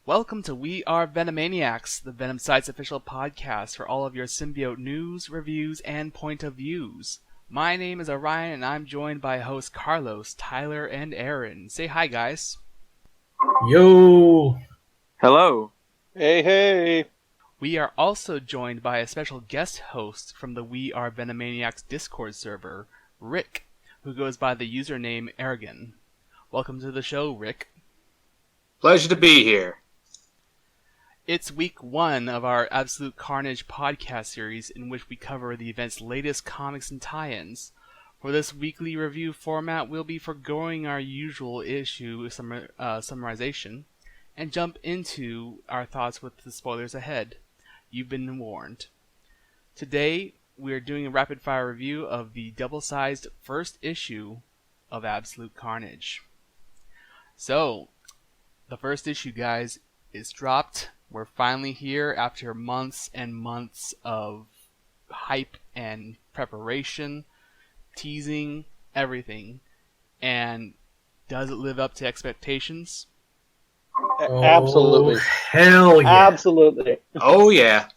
Welcome to We Are Venomaniacs, the Venom site's official podcast for all of your symbiote news, reviews, and point of views. My name is Orion, and I'm joined by hosts Carlos, Tyler, and Aaron. Say hi, guys. Yo! Hello. Hey. We are also joined by a special guest host from the We Are Venomaniacs Discord server, Rick, who goes by the username Aragon. Welcome to the show, Rick. Pleasure to be here. It's week 1 of our Absolute Carnage podcast series in which we cover the event's latest comics and tie-ins. For this weekly review format, we'll be foregoing our usual issue summarization and jump into our thoughts with the spoilers ahead. You've been warned. Today, we're doing a rapid-fire review of the double-sized first issue of Absolute Carnage. So, the first issue, guys, is dropped. We're finally here after months and months of hype and preparation, teasing, everything. And does it live up to expectations? Absolutely. Hell yeah. Absolutely. Oh, yeah.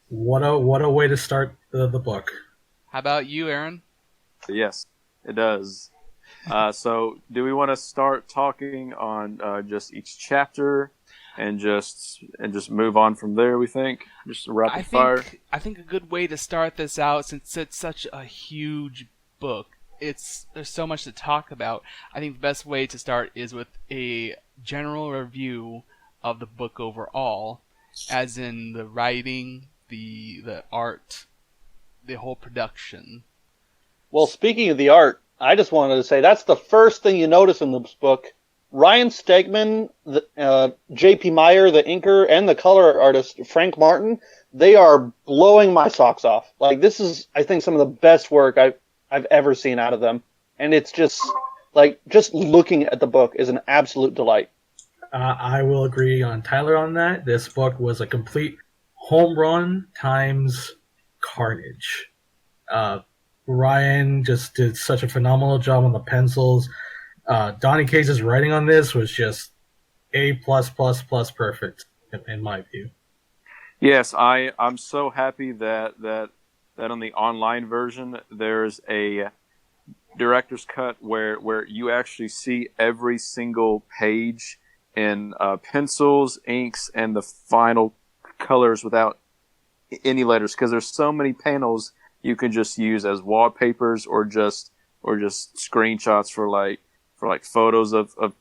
What a way to start the book. How about you, Aaron? Yes, it does. So, do we want to start talking on just each chapter and just move on from there? We think just rapid fire. I think a good way to start this out, since it's such a huge book, there's so much to talk about. I think the best way to start is with a general review of the book overall, as in the writing, the art, the whole production. Well, speaking of the art, I just wanted to say that's the first thing you notice in this book. Ryan Stegman, J.P. Meyer, the inker, and the color artist, Frank Martin, they are blowing my socks off. Like, this is, I think, some of the best work I've ever seen out of them. And it's just looking at the book is an absolute delight. I will agree on Tyler on that. This book was a complete home run times carnage. Ryan just did such a phenomenal job on the pencils. Donny Cates' writing on this was just A+++ perfect, in my view. Yes, I'm so happy that on the online version there's a director's cut where you actually see every single page in pencils, inks, and the final colors without any letters, because there's so many panels you can just use as wallpapers or just screenshots for photos of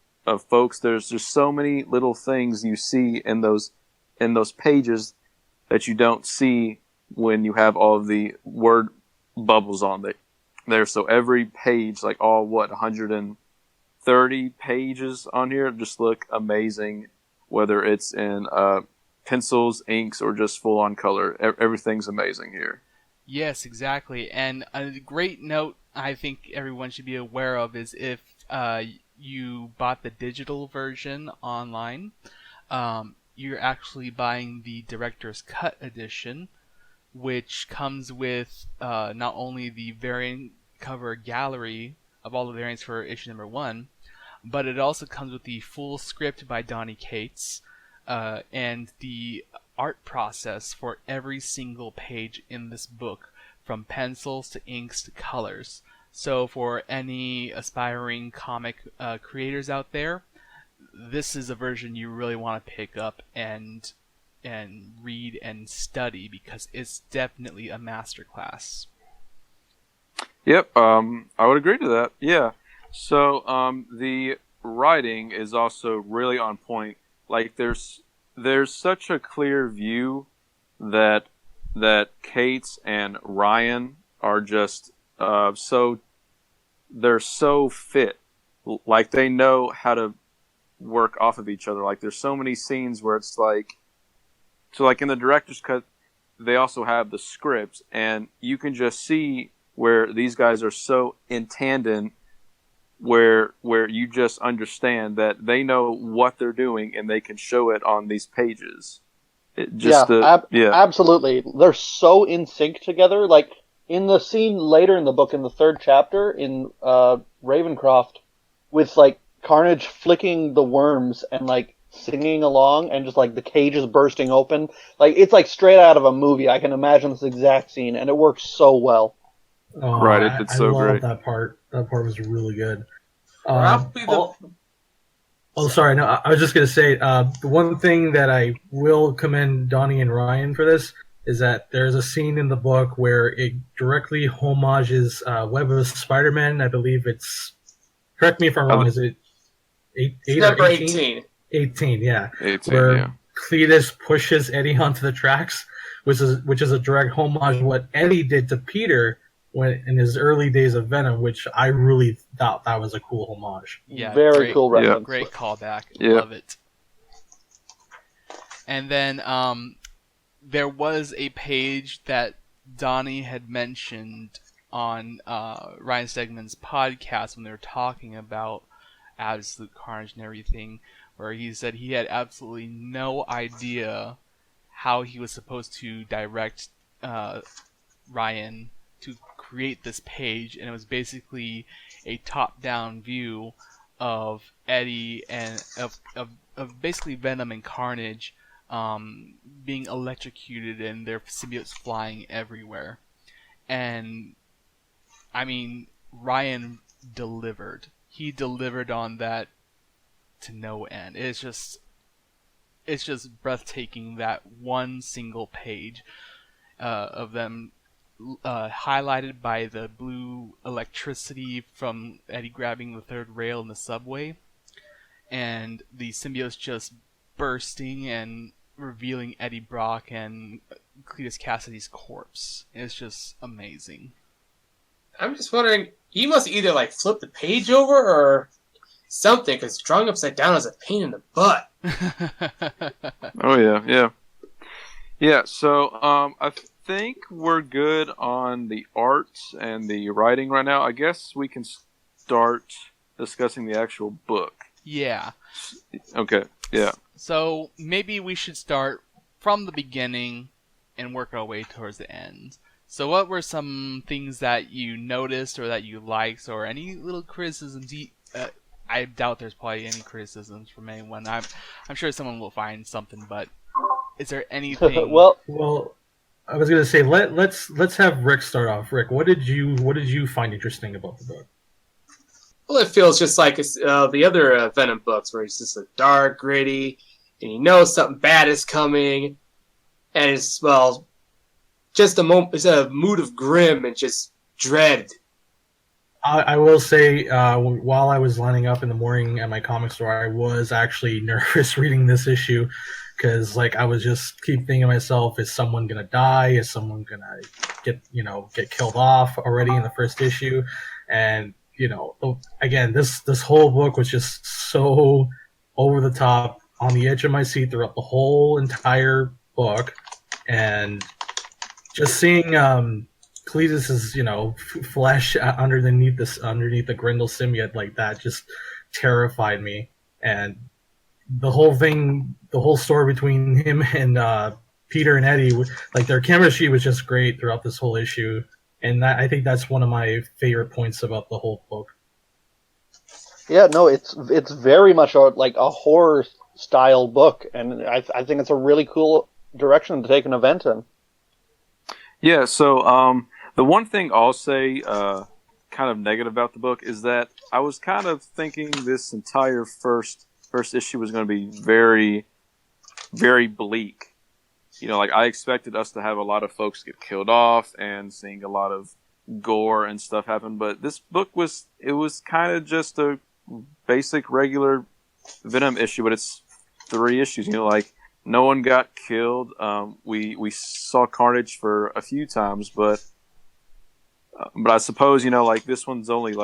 folks. There's just so many little things you see in those pages that you don't see when you have all of the word bubbles on there. So every page, like all 130 pages on here, just look amazing, whether it's in pencils, inks, or just full on color. Everything's amazing here. Yes, exactly. And a great note I think everyone should be aware of is if you bought the digital version online, you're actually buying the Director's Cut edition, which comes with not only the variant cover gallery of all the variants for issue number 1, but it also comes with the full script by Donny Cates and the art process for every single page in this book, from pencils to inks to colors. So for any aspiring comic creators out there, this is a version you really want to pick up and read and study, because it's definitely a masterclass. Yep, I would agree to that. Yeah. So the writing is also really on point. Like there's such a clear view that Cates and Ryan are just they're so fit. Like they know how to work off of each other. Like there's so many scenes where it's like in the director's cut, they also have the scripts, and you can just see where these guys are so in tandem, where you just understand that they know what they're doing and they can show it on these pages. Absolutely. They're so in sync together. Like in the scene later in the book, in the 3rd chapter, in Ravencroft, with like Carnage flicking the worms and like singing along, and just like the cage is bursting open. Like it's like straight out of a movie. I can imagine this exact scene, and it works so well. Oh, Right, it's I so love great. that part. That part was really good. Probably the Sorry. No, I was just gonna say the one thing that I will commend Donnie and Ryan for this is that there's a scene in the book where it directly homages Web of Spider-Man. I believe it's. Correct me if I'm wrong. Is it eight number or 18? 18. 18, yeah. 18, where yeah. Cletus pushes Eddie onto the tracks, which is a direct homage to what Eddie did to Peter when in his early days of Venom, which I really thought that was a cool homage. Yeah, Very cool reference. Great callback. Yeah. Love it. And then there was a page that Donnie had mentioned on Ryan Stegman's podcast when they were talking about Absolute Carnage and everything, where he said he had absolutely no idea how he was supposed to direct Ryan to create this page, and it was basically a top-down view of Eddie and of basically Venom and Carnage being electrocuted and their symbiotes flying everywhere. And I mean, Ryan delivered. He delivered on that to no end. It's just breathtaking, that one single page of them highlighted by the blue electricity from Eddie grabbing the third rail in the subway, and the symbiotes just bursting and revealing Eddie Brock and Cletus Cassidy's corpse. It's just amazing. I'm just wondering, he must either like flip the page over or something, because drawing upside down is a pain in the butt. Oh yeah. So I think we're good on the art and the writing right now. I guess we can start discussing the actual book. Yeah. Okay. Yeah. So maybe we should start from the beginning and work our way towards the end. So what were some things that you noticed or that you liked, or any little criticisms? I doubt there's probably any criticisms from anyone. I'm sure someone will find something, but is there anything? Well, I was gonna say let's have Rick start off. Rick, what did you find interesting about the book? Well, it feels just like the other Venom books, where it's just a dark, gritty, and you know something bad is coming, and it's just it's a mood of grim and just dread. I will say, while I was lining up in the morning at my comic store, I was actually nervous reading this issue, because I was just keep thinking to myself, is someone gonna die? Is someone gonna get killed off already in the first issue? And again, this whole book was just so over the top, on the edge of my seat throughout the whole entire book, and just seeing Cletus's flesh underneath the Grendel symbiote like that just terrified me. And the whole story between him and Peter and Eddie, their chemistry was just great throughout this whole issue. And I think that's one of my favorite points about the whole book. yeah, no, it's very much a horror style book, and I think it's a really cool direction to take an event in. Yeah. So the one thing I'll say, kind of negative about the book, is that I was kind of thinking this entire first issue was going to be very, very bleak. I expected us to have a lot of folks get killed off and seeing a lot of gore and stuff happen. But this book was kind of just a basic, regular Venom issue, but it's 3 issues. No one got killed. We saw Carnage for a few times, but I suppose, this one's only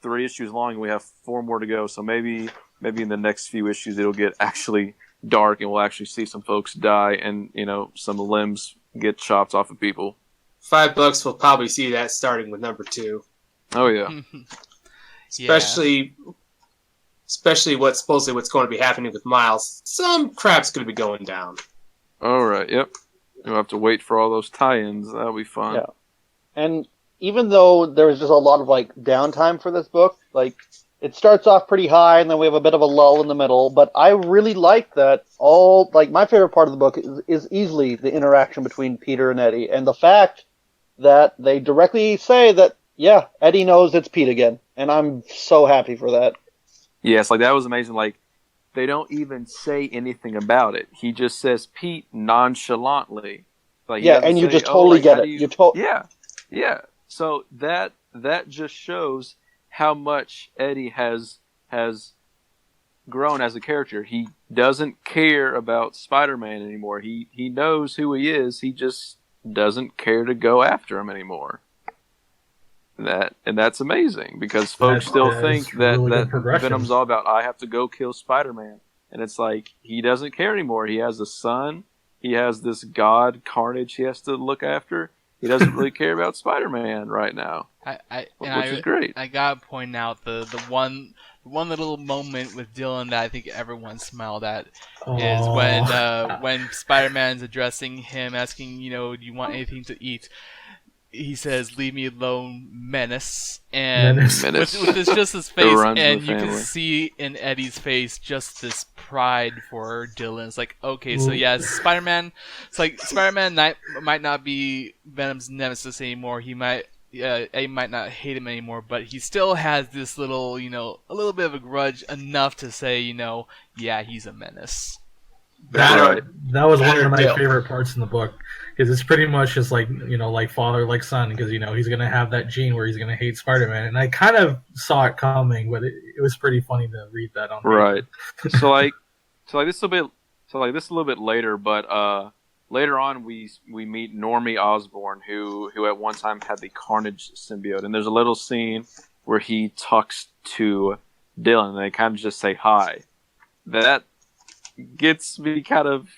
3 issues long, and we have 4 more to go. So maybe in the next few issues it'll get actually dark, and we'll actually see some folks die, and some limbs get chopped off of people. $5 will probably see that starting with number 2. Oh yeah. Especially what's going to be happening with Miles. Some crap's going to be going down. All right. Yep. You'll have to wait for all those tie-ins. That'll be fun. Yeah. And even though there was just a lot of downtime for this book, it starts off pretty high, and then we have a bit of a lull in the middle. But I really like that my favorite part of the book is easily the interaction between Peter and Eddie, and the fact that they directly say that, yeah, Eddie knows it's Pete again, and I'm so happy for that. Yes, like that was amazing. Like they don't even say anything about it. He just says Pete nonchalantly. Like yeah, and you just totally get it. Yeah. So that just shows how much Eddie has grown as a character. He doesn't care about Spider-Man anymore. He knows who he is. He just doesn't care to go after him anymore. That's amazing because folks still think that Venom's all about I have to go kill Spider-Man, and it's like he doesn't care anymore. He has a son. He has this god Carnage he has to look after. He doesn't really care about Spider-Man right now, which is great. I gotta point out the one little moment with Dylan that I think everyone smiled at is when Spider-Man's addressing him, asking, do you want anything to eat? He says, "Leave me alone, menace." And Menace. with his face, and you can see in Eddie's face just this pride for Dylan. It's like, okay, so yeah, Spider-Man. It's like Spider-Man might not be Venom's nemesis anymore. Eddie might not hate him anymore, but he still has this little, a little bit of a grudge enough to say, yeah, he's a menace. That was one of my favorite parts in the book, because it's pretty much just like, like father, like son, because, he's going to have that gene where he's going to hate Spider-Man. And I kind of saw it coming, but it was pretty funny to read that on right. So this a little bit later, but later on we meet Normie Osborn, who at one time had the Carnage symbiote, and there's a little scene where he talks to Dylan, and they kind of just say hi. That gets me kind of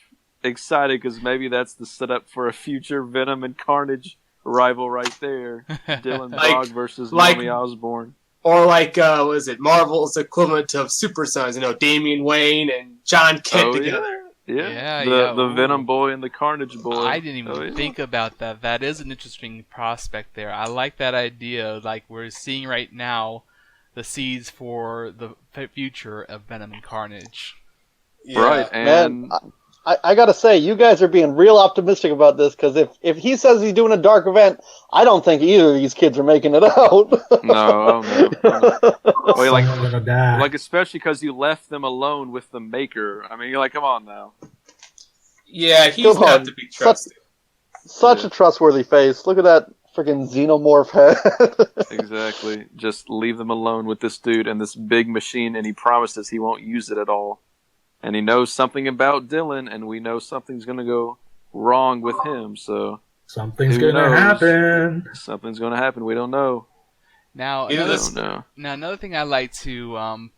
excited because maybe that's the setup for a future Venom and Carnage rival right there. Dylan Dog versus Normie Osborn. Or was it Marvel's equivalent of Super Sons? Damian Wayne and John Kent together. Yeah. The Venom boy and the Carnage boy. I didn't even think about that. That is an interesting prospect there. I like that idea. Like we're seeing right now the seeds for the future of Venom and Carnage. Yeah. Right, and man, I gotta say, you guys are being real optimistic about this, because if he says he's doing a dark event, I don't think either of these kids are making it out. No. Well, like especially because you left them alone with the Maker. I mean, you're like, come on now. Yeah, he's not to be trusted. Such a trustworthy face. Look at that freaking xenomorph head. Exactly. Just leave them alone with this dude and this big machine, and he promises he won't use it at all. And he knows something about Dylan, and we know something's going to go wrong with him. So something's going to happen. Something's going to happen. We don't know. Now, another thing I like to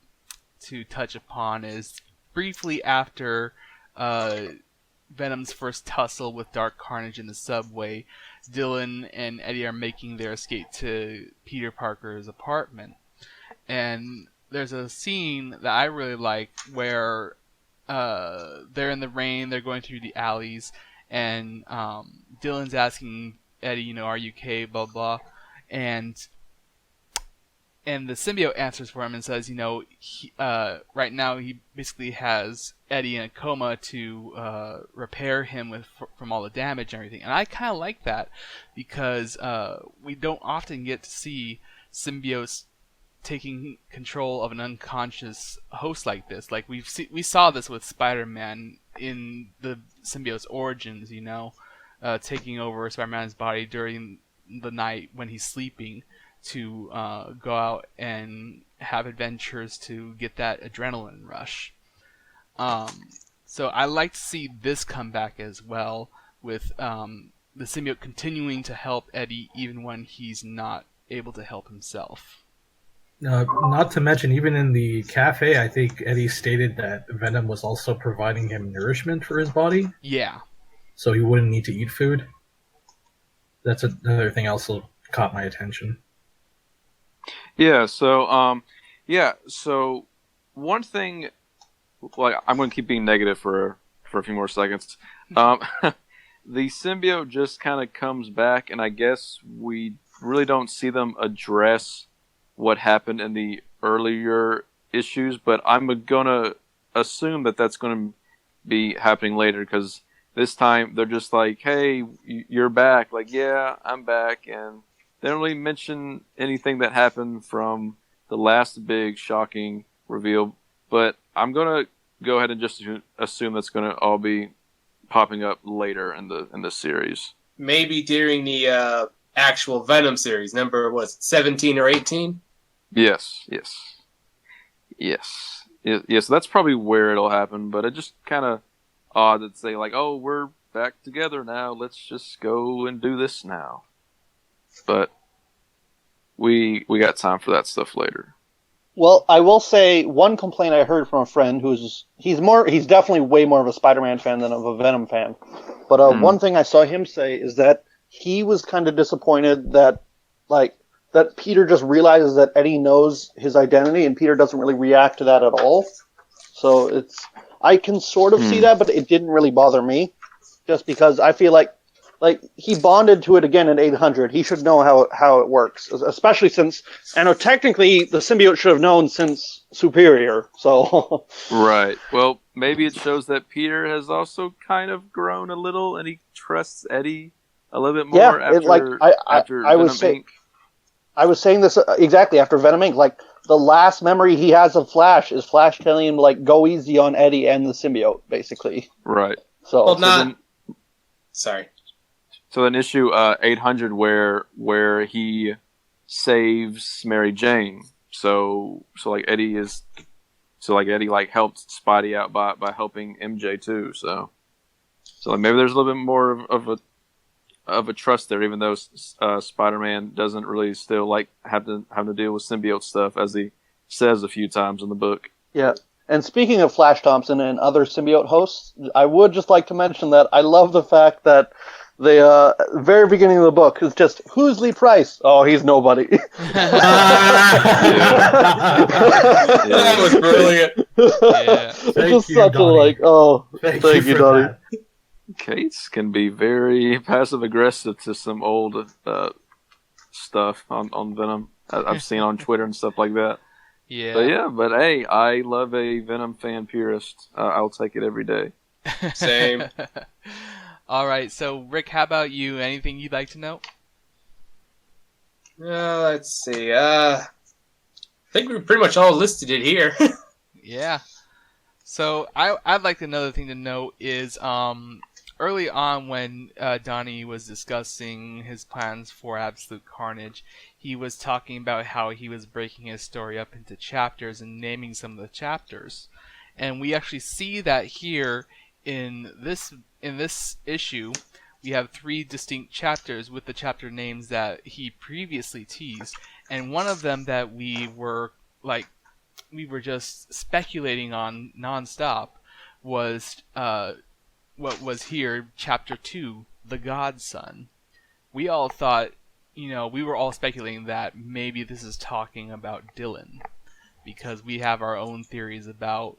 touch upon is briefly after Venom's first tussle with Dark Carnage in the subway, Dylan and Eddie are making their escape to Peter Parker's apartment, and there's a scene that I really like where they're in the rain, they're going through the alleys, and Dylan's asking Eddie, are you okay, blah blah, and the symbiote answers for him and says, right now he basically has Eddie in a coma to repair him from all the damage and everything, and I kind of like that because we don't often get to see symbiotes taking control of an unconscious host like this. Like we saw this with Spider-Man in the symbiote's origins, taking over Spider-Man's body during the night when he's sleeping to go out and have adventures to get that adrenaline rush. So I like to see this come back as well, with the symbiote continuing to help Eddie even when he's not able to help himself. Not to mention, even in the cafe, I think Eddie stated that Venom was also providing him nourishment for his body. Yeah. So he wouldn't need to eat food. That's another thing also caught my attention. Yeah, so one thing, I'm going to keep being negative for a few more seconds. The symbiote just kind of comes back, and I guess we really don't see them address what happened in the earlier issues, but I'm gonna assume that that's gonna be happening later, because this time they're just like, "Hey, you're back." Like, yeah, I'm back, and they don't really mention anything that happened from the last big shocking reveal. But I'm gonna go ahead and just assume that's gonna all be popping up later in the series. Maybe during the actual Venom series, number 17 or 18? Yes. So that's probably where it'll happen, but it just kind of odd to say, like, oh, we're back together now, let's just go and do this now. But we got time for that stuff later. Well, I will say one complaint I heard from a friend he's definitely way more of a Spider-Man fan than of a Venom fan. But one thing I saw him say is that he was kind of disappointed that Peter just realizes that Eddie knows his identity, and Peter doesn't really react to that at all. So I can sort of see that, but it didn't really bother me, just because I feel like he bonded to it again in 800. He should know how it works, especially since, technically the symbiote should have known since Superior. So right. Well, maybe it shows that Peter has also kind of grown a little, and he trusts Eddie a little bit more after Venom Inc. I was saying this exactly after Venom Inc. Like, the last memory he has of Flash is Flash telling him, like, go easy on Eddie and the symbiote, basically. Right. Sorry. So in issue 800, where he saves Mary Jane, so Eddie helped Spidey out by helping MJ too. So like, maybe there's a little bit more of a trust there, even though Spider-Man doesn't really still like have to deal with symbiote stuff, as he says a few times in the book. Yeah. And speaking of Flash Thompson and other symbiote hosts, I would just like to mention that I love the fact that the very beginning of the book is just, who's Lee Price? Oh, he's nobody. That was brilliant. Yeah. Thank you, Donnie. Thank you, Donnie. Cates can be very passive aggressive to some old stuff on Venom. I've seen on Twitter and stuff like that. Yeah. But hey, I love a Venom fan purist. I'll take it every day. Same. All right, so Rick, how about you? Anything you'd like to know? Let's see. I think we pretty much all listed it here. Yeah. So I'd like another thing to note is early on when Donnie was discussing his plans for Absolute Carnage, he was talking about how he was breaking his story up into chapters and naming some of the chapters. And we actually see that here in this issue. We have 3 distinct chapters with the chapter names that he previously teased, and one of them that we were just speculating on nonstop was what was here, chapter 2, the Godson. We all thought, we were all speculating that maybe this is talking about Dylan, because we have our own theories about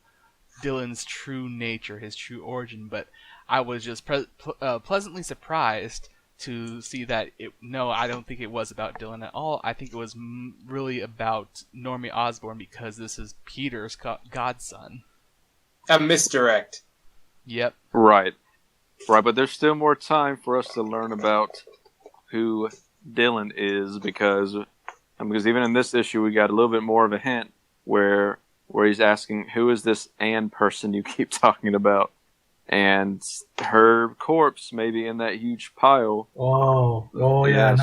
Dylan's true nature, his true origin, but I was just pleasantly surprised to see that I don't think it was about Dylan at all. I think it was really about Normie Osborn, because this is Peter's godson. A misdirect. Yep. Right, but there's still more time for us to learn about who Dylan is, because even in this issue we got a little bit more of a hint where he's asking, who is this Anne person you keep talking about? And her corpse may be in that huge pile. Oh yeah.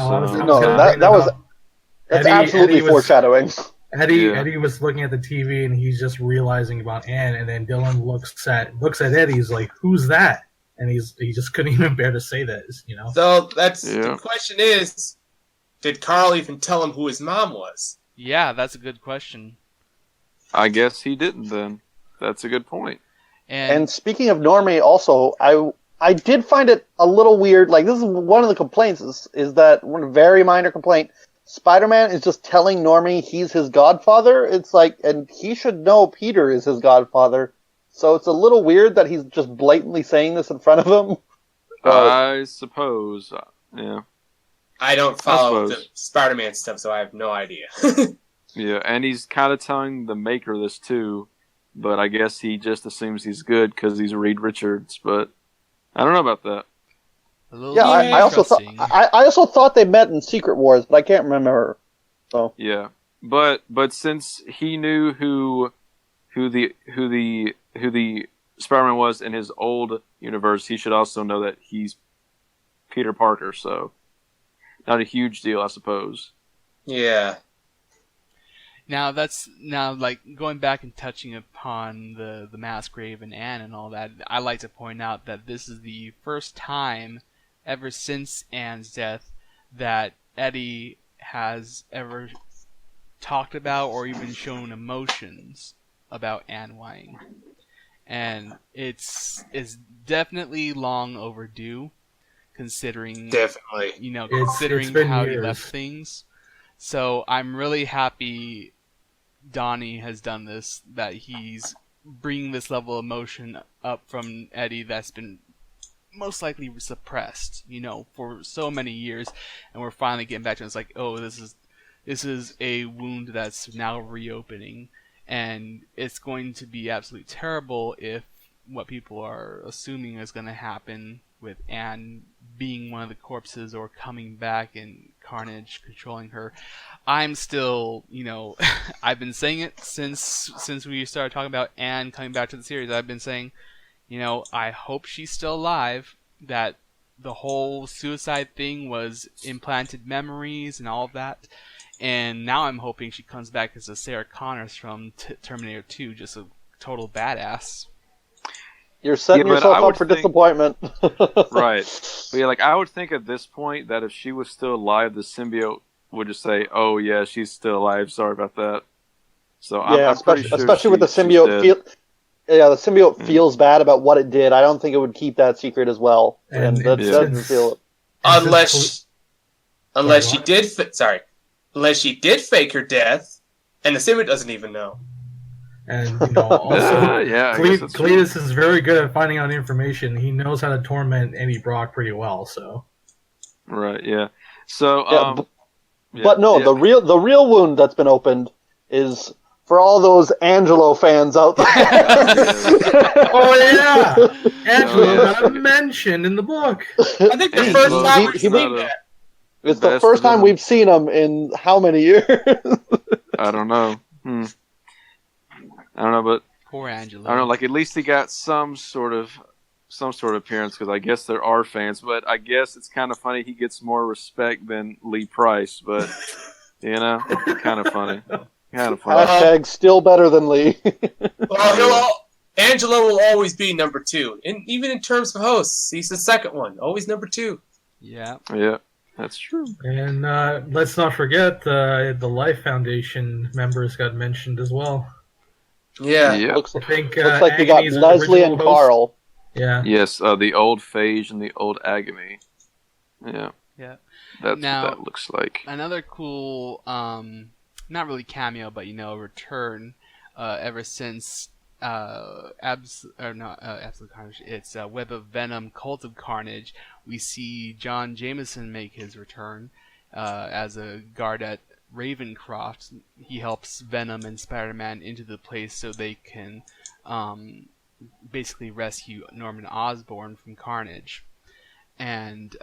That's absolutely foreshadowing. Eddie was looking at the TV and he's just realizing about Anne, and then Dylan looks at Eddie. He's like, "Who's that?" And he just couldn't even bear to say this. So the question is, did Carl even tell him who his mom was? Yeah, that's a good question. I guess he didn't then. That's a good point. And speaking of Normie, also, I did find it a little weird. Like, this is one of the complaints, is that one very minor complaint. Spider-Man is just telling Normie he's his godfather. It's like, and he should know Peter is his godfather. So it's a little weird that he's just blatantly saying this in front of him. I suppose, yeah. I don't follow the Spider-Man stuff, so I have no idea. Yeah, and he's kind of telling the maker of this too, but I guess he just assumes he's good because he's Reed Richards. But I don't know about that. A little Yeah, I also thought interesting. I also thought they met in Secret Wars, but I can't remember. So Yeah, but since he knew who the Spider-Man was in his old universe, he should also know that he's Peter Parker. So not a huge deal, I suppose. Yeah. Now like going back and touching upon the mass grave and Anne and all that. I like to point out that this is the first time ever since Anne's death that Eddie has ever talked about or even shown emotions about Anne Wang, and it's definitely long overdue, considering Definitely. considering it's been how he years. left things. So I'm really happy Donnie has done this, that he's bringing this level of emotion up from Eddie that's been most likely suppressed, for so many years, and we're finally getting back to it. It's like, oh, this is a wound that's now reopening, and it's going to be absolutely terrible if what people are assuming is going to happen with Anne being one of the corpses or coming back and Carnage controlling her. I'm still, I've been saying it since we started talking about Anne coming back to the series. I've been saying, I hope she's still alive, that the whole suicide thing was implanted memories and all of that. And now I'm hoping she comes back as a Sarah Connors from Terminator 2, just a total badass. you're setting Yeah, but yourself I up would for think- disappointment. Right. But yeah, like I would think at this point that if she was still alive, the symbiote would just say, "Oh yeah, she's still alive. Sorry about that." So Yeah, I'm pretty sure especially with the she's symbiote dead. the symbiote feels bad about what it did. I don't think it would keep that secret as well. And that Yeah. doesn't feel. Unless she what? did. Unless she did fake her death, and the symbiote doesn't even know. And also, Yeah, I guess that's true. Cletus is very good at finding out information. He knows how to torment Eddie Brock pretty well. So Right. Yeah. So But no, the real wound that's been opened is for all those Angelo fans out there. oh yeah, Angelo yeah. got mentioned in the book. I think the Hey, first look, time he's we've seen not a- that. It's the Best first time Venom. we've seen him in how many years? I don't know. I don't know, but Poor Angelo. I don't know. Like at least he got some sort of appearance because I guess there are fans. But I guess it's kind of funny he gets more respect than Lee Price. But kind of funny. Kind of funny. Hashtag still better than Lee. Well, Angelo will always be number 2, and even in terms of hosts, he's the second one, always number 2. Yeah. Yeah, that's true. And let's not forget the Life Foundation members got mentioned as well. Yeah. Yeah. looks I think looks like we got Agony's Leslie and original host. Carl. Yeah. Yes, the old Phage and the old Agony. Yeah. Yeah. That's Now- what that looks like. Another cool, not really cameo, but return. Ever since Absolute Carnage, it's Web of Venom, Cult of Carnage. We see John Jameson make his return as a guard at Ravencroft. He helps Venom and Spider-Man into the place so they can basically rescue Norman Osborn from Carnage. And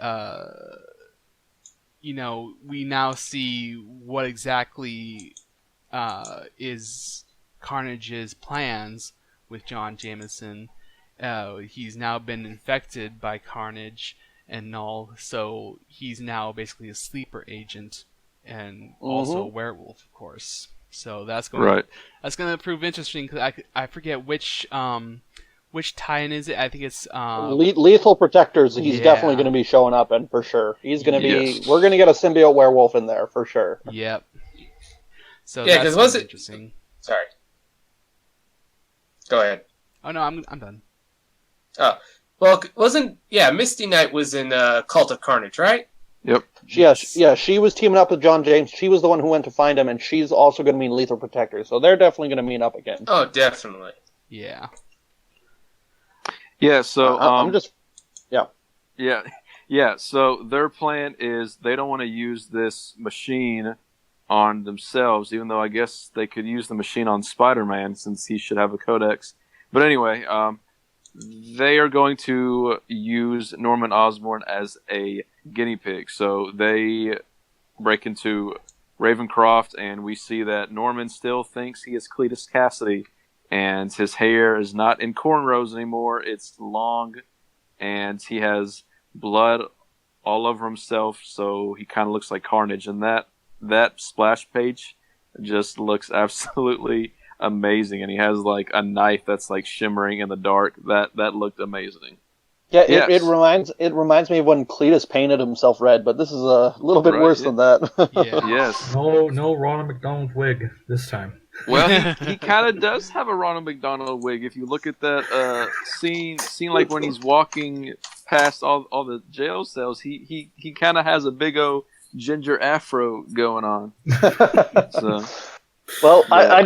we now see what exactly is Carnage's plans with John Jameson. He's now been infected by Carnage and all, so he's now basically a sleeper agent and also a werewolf, of course. So that's going to prove interesting because I forget which tie-in is it. I think it's Lethal Protectors. He's Yeah. definitely going to be showing up in for sure. He's going to be. Yes. We're going to get a symbiote werewolf in there for sure. Yep. So Yeah, that's 'cause was gonna be it- interesting. Sorry. Go ahead. Oh no, I'm done. Well, Misty Knight was in Cult of Carnage, right? Yep. She was teaming up with John James. She was the one who went to find him, and she's also going to be in Lethal Protectors. So they're definitely going to meet up again. Oh, definitely. Yeah. Yeah. So I'm just. Yeah. So their plan is they don't want to use this machine on themselves, even though I guess they could use the machine on Spider-Man since he should have a codex. But anyway, they are going to use Norman Osborn as a guinea pig. So they break into Ravencroft, and we see that Norman still thinks he is Cletus Cassidy, and his hair is not in cornrows anymore. It's long, and he has blood all over himself, so he kind of looks like Carnage. And that splash page just looks absolutely amazing, and he has like a knife that's like shimmering in the dark. That looked amazing. Yeah, Yes. it reminds me of when Cletus painted himself red, but this is a little bit worse than that. Yeah. Yes. No Ronald McDonald wig this time. Well, he kind of does have a Ronald McDonald wig. If you look at that scene like when he's walking past all the jail cells, he kind of has a big old ginger afro going on. So, well, yeah,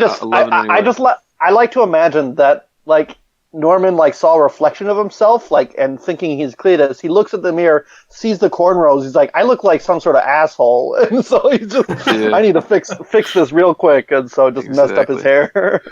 I like to imagine that like Norman like saw a reflection of himself like and thinking he's Cletus. He looks at the mirror, sees the cornrows. He's like, I look like some sort of asshole, and so he just I need to fix this real quick, and so just messed up his hair.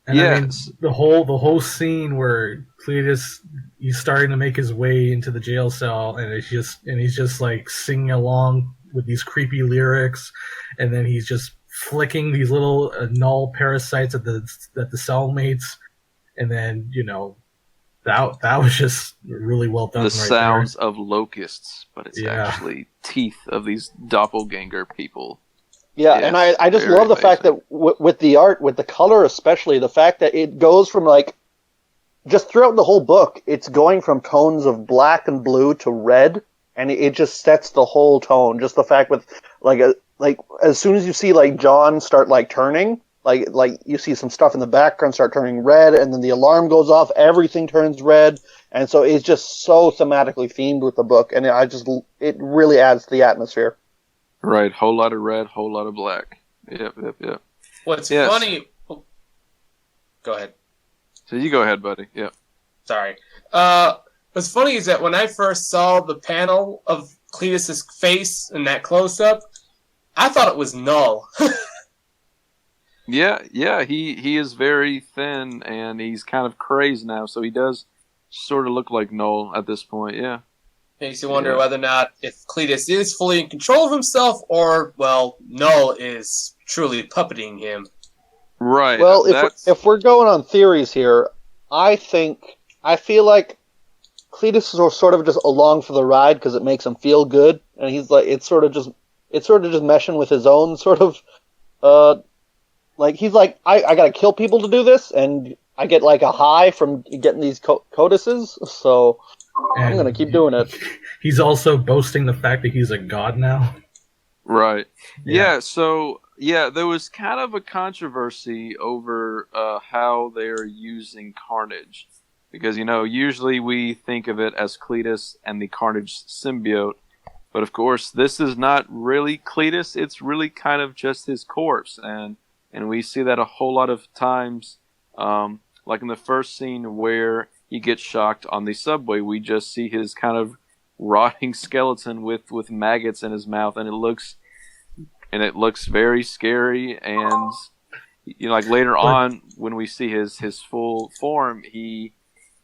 And I mean, the whole scene where Cletus he's starting to make his way into the jail cell, and he's just like singing along with these creepy lyrics, and then he's just flicking these little null parasites at the cellmates, and then that was just really well done. The sounds of locusts, but it's actually teeth of these doppelganger people. Yeah, and I just love the fact that with the art, with the color especially, the fact that it goes from like, just throughout the whole book, it's going from tones of black and blue to red, and it just sets the whole tone. Just the fact with, like as soon as you see like John start like turning, like you see some stuff in the background start turning red, and then the alarm goes off, everything turns red, and so it's just so thematically themed with the book, and it really adds to the atmosphere. Right, whole lot of red, whole lot of black. Yep. What's funny... Oh. Go ahead. So you go ahead, buddy. Yep. Sorry. What's funny is that when I first saw the panel of Cletus's face in that close-up, I thought it was Null. Yeah, he is very thin, and he's kind of crazed now, so he does sort of look like Null at this point, yeah. Makes you wonder whether or not if Cletus is fully in control of himself, or, well, Null is truly puppeting him. Right. Well, if we're going on theories here, I feel like Cletus is sort of just along for the ride because it makes him feel good, and he's like, it's sort of just meshing with his own sort of, like he's like, I gotta kill people to do this, and I get like a high from getting these codices, so I'm gonna keep doing it. He's also boasting the fact that he's a god now. Right. Yeah, so there was kind of a controversy over how they're using Carnage. Because, usually we think of it as Cletus and the Carnage symbiote. But, of course, this is not really Cletus. It's really kind of just his corpse. And we see that a whole lot of times, like in the first scene where he gets shocked on the subway. We just see his kind of rotting skeleton with maggots in his mouth, and it looks very scary. And like later on when we see his full form, he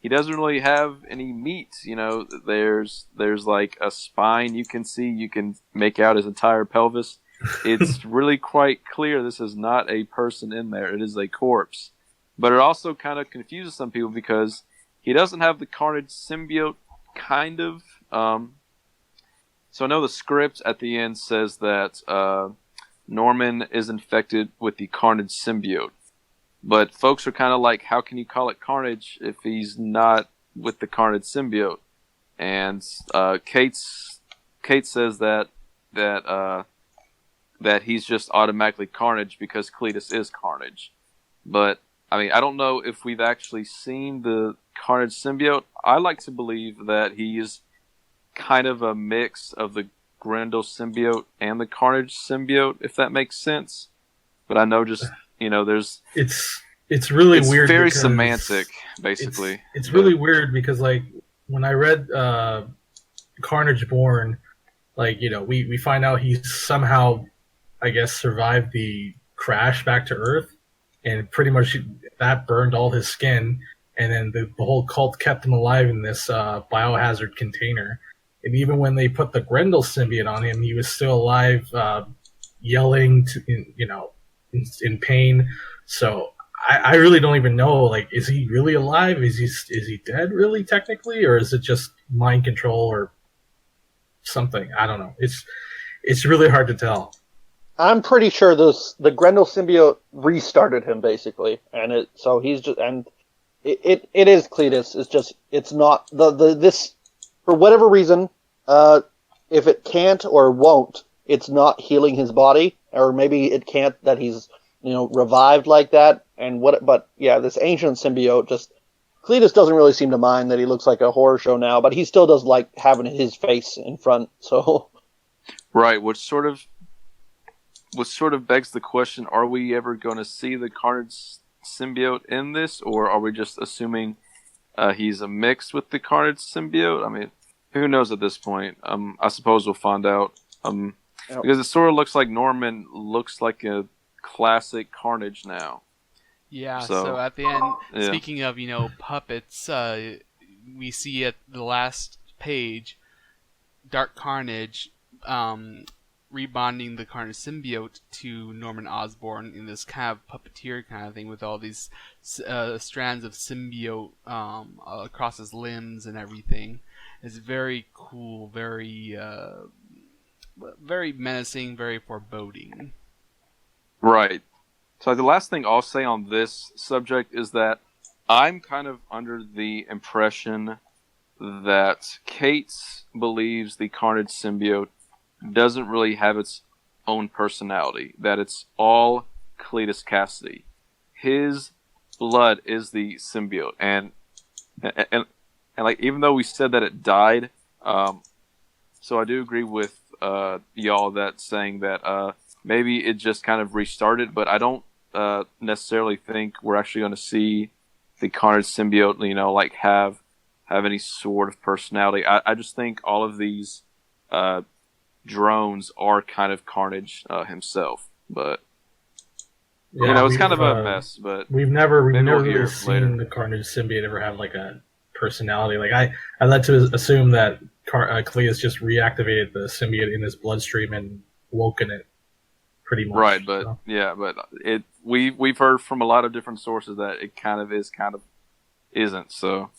doesn't really have any meat. There's like a spine you can see. You can make out his entire pelvis. It's really quite clear this is not a person in there. It is a corpse. But it also kind of confuses some people because he doesn't have the Carnage symbiote, kind of. So I know the script at the end says that Norman is infected with the Carnage symbiote. But folks are kind of like, how can you call it Carnage if he's not with the Carnage symbiote? And Kate says that he's just automatically Carnage because Cletus is Carnage. But I mean, I don't know if we've actually seen the Carnage symbiote. I like to believe that he's kind of a mix of the Grendel symbiote and the Carnage symbiote, if that makes sense. But I know just, there's... It's really weird. It's very semantic, basically. It's really weird because, like, when I read Carnage Born, like, we find out he's somehow I guess, survived the crash back to Earth, and pretty much that burned all his skin, and then the whole cult kept him alive in this biohazard container. And even when they put the Grendel symbiote on him, he was still alive, yelling, in pain. So I really don't even know. Like, is he really alive? Is he dead? Really, technically, or is it just mind control or something? I don't know. It's really hard to tell. I'm pretty sure the Grendel symbiote restarted him basically, and it is Cletus. It's just it's not this for whatever reason. If it can't or won't, it's not healing his body, or maybe it can't that he's revived like that. But yeah, this ancient symbiote just Cletus doesn't really seem to mind that he looks like a horror show now, but he still does like having his face in front. So right, which sort of begs the question: are we ever going to see the Carnage symbiote in this, or are we just assuming he's a mix with the Carnage symbiote? I mean, who knows at this point? I suppose we'll find out. Because it sort of looks like Norman looks like a classic Carnage now. Yeah. So at the end, yeah. Speaking of puppets, we see at the last page, Dark Carnage rebonding the Carnage symbiote to Norman Osborn in this kind of puppeteer kind of thing with all these strands of symbiote across his limbs and everything. It's very cool, very menacing, very foreboding. Right. So the last thing I'll say on this subject is that I'm kind of under the impression that Kate believes the Carnage symbiote doesn't really have its own personality, that it's all Cletus Cassidy. His blood is the symbiote, and like, even though we said that it died, so I do agree with y'all that saying that maybe it just kind of restarted, but I don't necessarily think we're actually going to see the Carnage symbiote, like have any sort of personality. I just think all of these drones are kind of Carnage himself, but it's kind of a mess. But we've never really seen the Carnage symbiote ever have like a personality. Like I led to assume that Cleus just reactivated the symbiote in his bloodstream and woken it, pretty much. Right, but we've heard from a lot of different sources that it kind of is, kind of isn't. So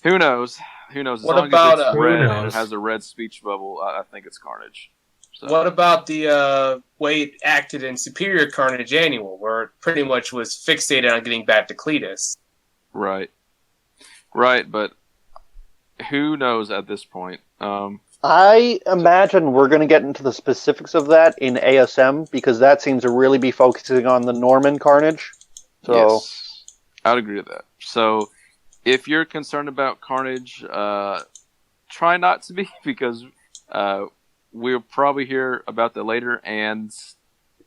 who knows? Who knows? As what long about as it's red and it has a red speech bubble, I think it's Carnage. So. What about the way it acted in Superior Carnage Annual, where it pretty much was fixated on getting back to Cletus? Right, but who knows at this point? I imagine we're going to get into the specifics of that in ASM, because that seems to really be focusing on the Norman Carnage. So yes, I'd agree with that. So if you're concerned about Carnage, try not to be, because we'll probably hear about that later, and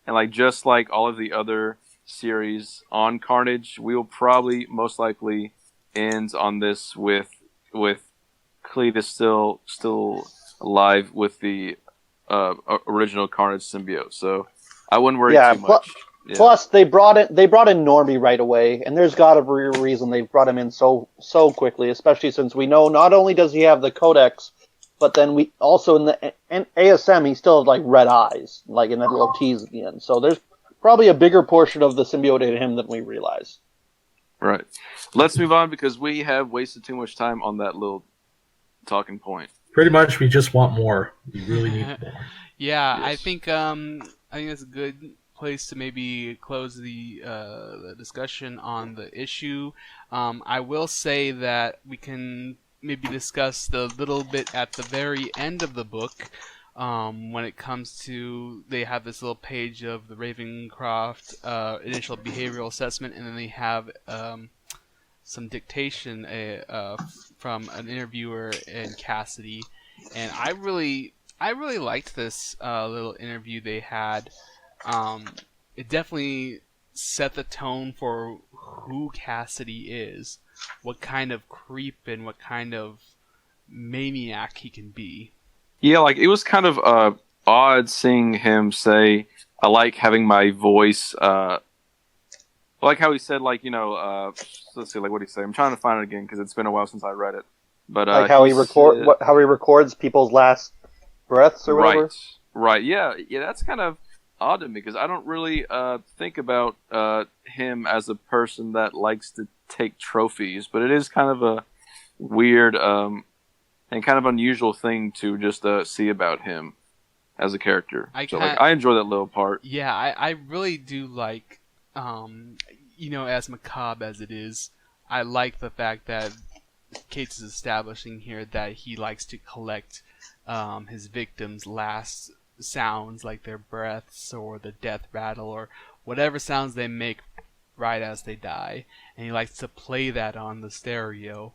like just like all of the other series on Carnage, we'll probably most likely end on this with Cletus still alive with the original Carnage symbiote. So I wouldn't worry too much. Yeah. Plus, they brought in Normie right away, and there's got to be a reason they brought him in so quickly, especially since we know not only does he have the Codex, but then we also in the ASM he still has like red eyes, like in that little tease at the end. So there's probably a bigger portion of the symbiote in him than we realize. Right. Let's move on, because we have wasted too much time on that little talking point. Pretty much, we just want more. We really need more. Yeah, Yes. I think that's a good place to maybe close the discussion on the issue. I will say that we can maybe discuss the little bit at the very end of the book, when it comes to, they have this little page of the Ravencroft initial behavioral assessment, and then they have some dictation from an interviewer in Cassidy, and I really liked this little interview they had. It definitely set the tone for who Cassidy is, what kind of creep and what kind of maniac he can be. Yeah, like it was kind of odd seeing him say, "I like having my voice." I like how he said, like, let's see, like what he say. I'm trying to find it again because it's been a while since I read it. But like how he records people's last breaths or whatever. Right. Yeah. That's kind of odd to me because I don't really think about him as a person that likes to take trophies, but it is kind of a weird and kind of unusual thing to just see about him as a character. I enjoy that little part. Yeah, I really do like, as macabre as it is, I like the fact that Cates is establishing here that he likes to collect his victims' last sounds, like their breaths or the death rattle or whatever sounds they make right as they die, and he likes to play that on the stereo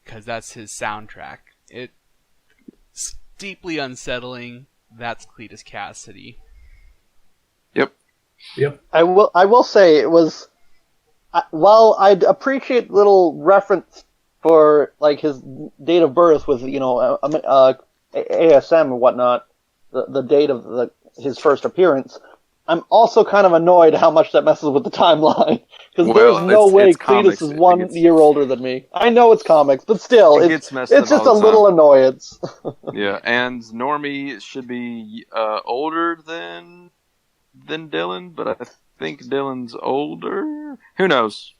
because that's his soundtrack. It's deeply unsettling. That's Cletus Cassidy. Yep. I will say it was. While I'd appreciate little reference for like his date of birth with ASM and whatnot, the date of his first appearance, I'm also kind of annoyed how much that messes with the timeline because there's no way Cletus is 1 year older than me. I know it's comics, but still, it's just a little annoyance. Yeah, and Normie should be older than Dylan, but I think Dylan's older. Who knows?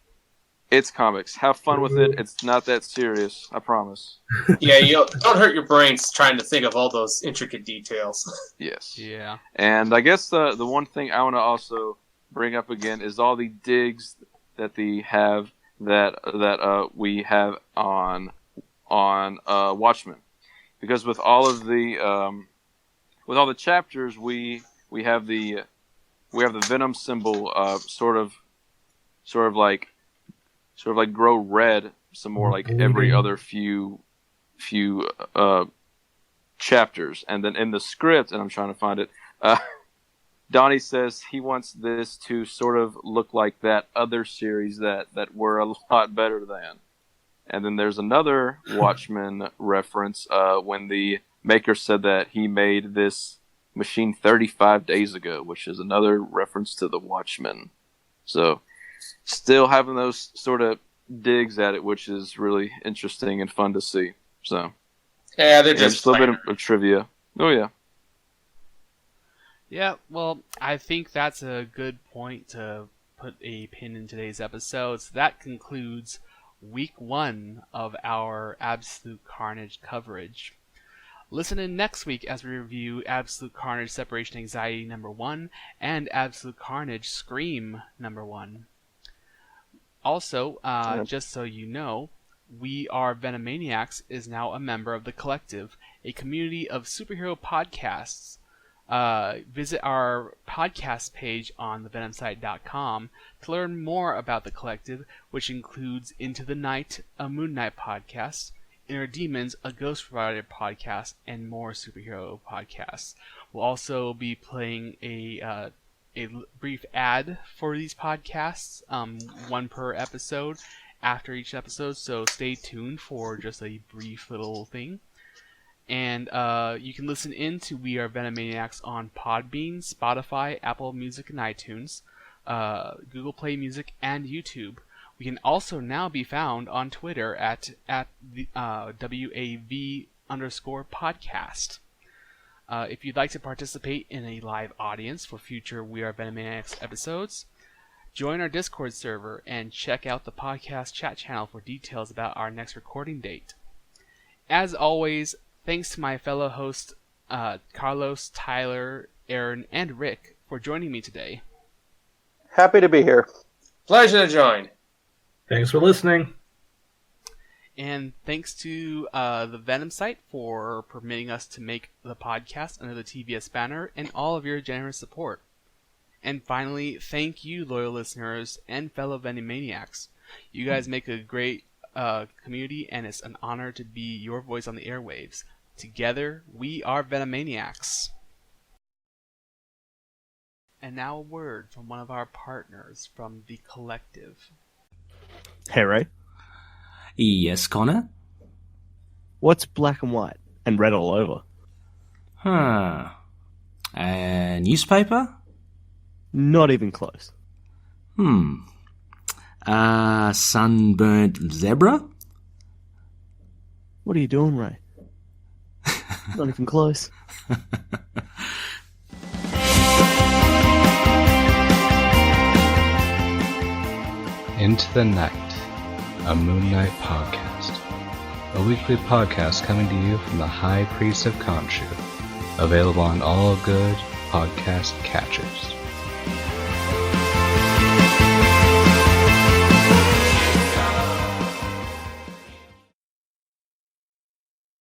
It's comics. Have fun with it. It's not that serious. I promise. Yeah, don't hurt your brains trying to think of all those intricate details. Yes. Yeah. And I guess the one thing I want to also bring up again is all the digs that we have on Watchmen, because with all the chapters we have the Venom symbol sort of like grow red some more, like every other few chapters. And then in the script, and I'm trying to find it, Donnie says he wants this to sort of look like that other series that were a lot better than. And then there's another Watchmen reference when the maker said that he made this machine 35 days ago, which is another reference to the Watchmen. So still having those sort of digs at it, which is really interesting and fun to see. So yeah, they're just a little bit of trivia. Oh yeah. Yeah, well, I think that's a good point to put a pin in today's episode. So that concludes week 1 of our Absolute Carnage coverage. Listen in next week as we review Absolute Carnage Separation Anxiety #1 and Absolute Carnage Scream #1. Also, just so you know, We Are Venomaniacs is now a member of The Collective, a community of superhero podcasts. Visit our podcast page on thevenomsite.com to learn more about The Collective, which includes Into the Night, a Moon Knight podcast, Inner Demons, a Ghost Rider podcast, and more superhero podcasts. We'll also be playing a brief ad for these podcasts, one per episode after each episode, so stay tuned for just a brief little thing. And you can listen in to We Are Venomaniacs on Podbean, Spotify, Apple Music, and iTunes, Google Play Music, and YouTube. We can also now be found on Twitter at WAV_podcast. If you'd like to participate in a live audience for future We Are Venomaniacs episodes, join our Discord server and check out the podcast chat channel for details about our next recording date. As always, thanks to my fellow hosts Carlos, Tyler, Aaron, and Rick for joining me today. Happy to be here. Pleasure to join. Thanks for listening. And thanks to the Venom site for permitting us to make the podcast under the TVS banner and all of your generous support. And finally, thank you, loyal listeners and fellow Venomaniacs. You guys make a great community, and it's an honor to be your voice on the airwaves. Together, we are Venomaniacs. And now a word from one of our partners from The Collective. Hey, Ray. Yes, Connor? What's black and white and red all over? Huh. Newspaper? Not even close. Sunburnt zebra? What are you doing, Ray? Not even close. Into the Night, a Moon Knight podcast. A weekly podcast coming to you from the High Priest of Khonshu. Available on all good podcast catchers.